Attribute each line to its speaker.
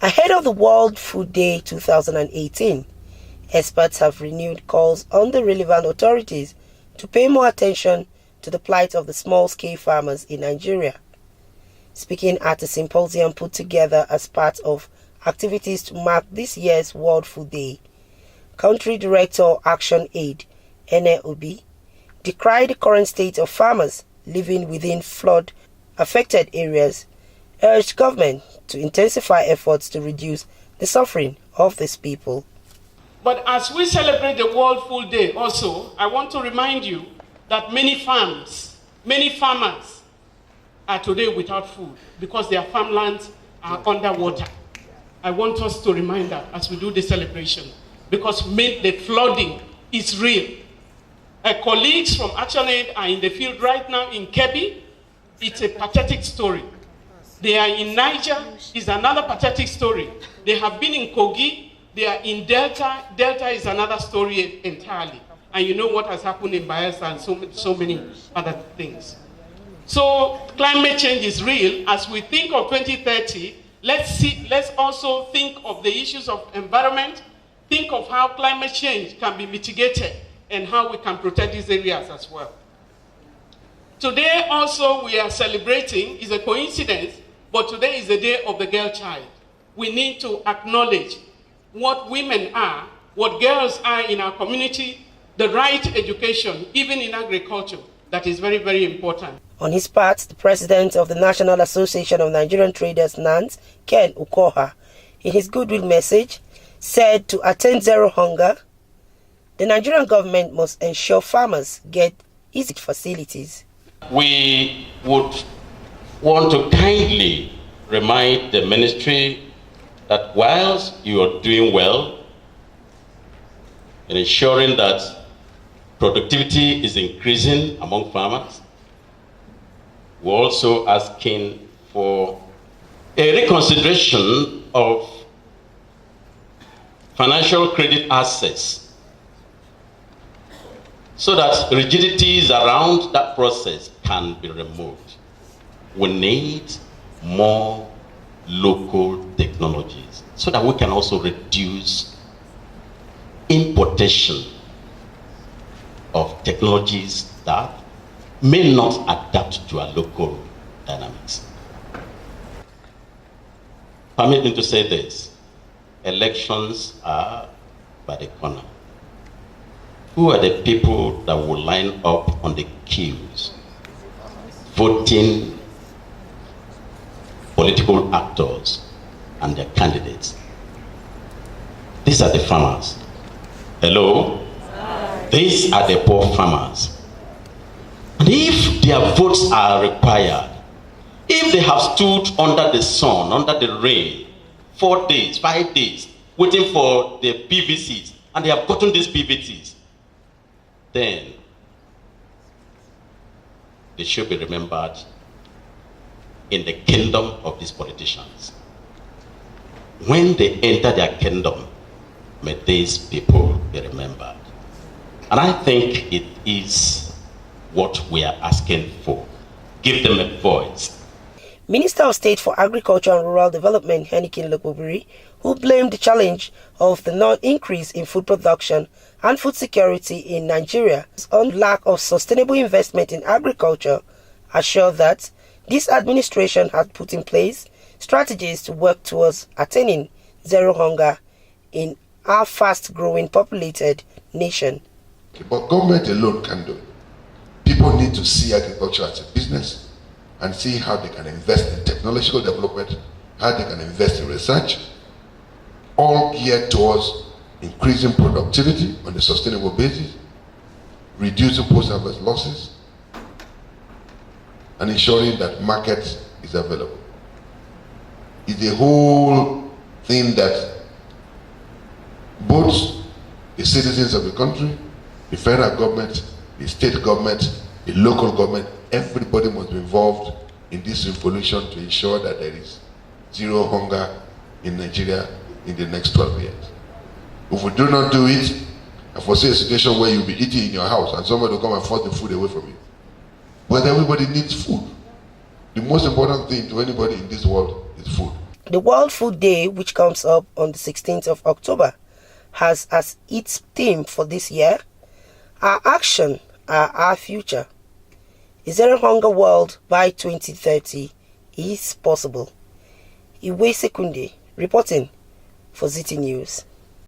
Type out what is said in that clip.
Speaker 1: Ahead of the World Food Day 2018, experts have renewed calls on the relevant authorities to pay more attention to the plight of the small-scale farmers in Nigeria. Speaking at a symposium put together as part of activities to mark this year's World Food Day, Country Director Action Aid, Ene Obi, decried the current state of farmers living within flood-affected areas, urged government to intensify efforts to reduce the suffering of these people.
Speaker 2: But as we celebrate the World Food Day also, I want to remind you that many farmers are today without food because their farmlands are underwater. I want us to remind that as we do the celebration, because the flooding is real. Colleagues from ActionAid are in the field right now in Kebbi. It's a pathetic story. They are in Niger. It's another pathetic story. They have been in Kogi. They are in Delta. Delta is another story entirely. And you know what has happened in Bayelsa and so many other things. So climate change is real. As we think of 2030, let's also think of the issues of environment, think of how climate change can be mitigated and how we can protect these areas as well. Today also we are celebrating, is a coincidence, but today is the day of the girl child. We need to acknowledge what women are, what girls are in our community, the right education, even in agriculture, that is very, very important.
Speaker 1: On his part, the president of the National Association of Nigerian Traders, NANS, Ken Ukoha, in his goodwill message, said to attain zero hunger, the Nigerian government must ensure farmers get easy facilities.
Speaker 3: We would want to kindly remind the ministry that whilst you are doing well in ensuring that productivity is increasing among farmers, we're also asking for a reconsideration of financial credit access so that rigidities around that process can be removed. We need more local technologies so that we can also reduce importation of technologies that may not adapt to our local dynamics. Permit me to say this: elections are by the corner. Who are the people that will line up on the queues voting political actors and their candidates? These are the farmers. Hello? These are the poor farmers. And if their votes are required, if they have stood under the sun, under the rain, 4 days, 5 days, waiting for the PVCs, and they have gotten these PVCs, then they should be remembered in the kingdom of these politicians. When they enter their kingdom, may these people be remembered. And I think it is what we are asking for. Give them a voice.
Speaker 1: Minister of State for Agriculture and Rural Development, Henikin Lokobiri, who blamed the challenge of the non-increase in food production and food security in Nigeria on lack of sustainable investment in agriculture, assured that this administration has put in place strategies to work towards attaining zero hunger in our fast-growing populated nation.
Speaker 4: But government alone can do it. People need to see agriculture as a business and see how they can invest in technological development, how they can invest in research, all geared towards increasing productivity on a sustainable basis, reducing post-harvest losses, and ensuring that market is available. It's a whole thing that both the citizens of the country, the federal government, the state government, the local government, everybody must be involved in this revolution to ensure that there is zero hunger in Nigeria in the next 12 years. If we do not do it, I foresee a situation where you'll be eating in your house and somebody will come and force the food away from you. But everybody needs food. The most important thing to anybody in this world is food.
Speaker 1: The World Food Day, which comes up on the 16th of October, has as its theme for this year, Our Action, Our Future. A zero hunger world by 2030 is possible. Iwe Sekunde reporting for ZT News.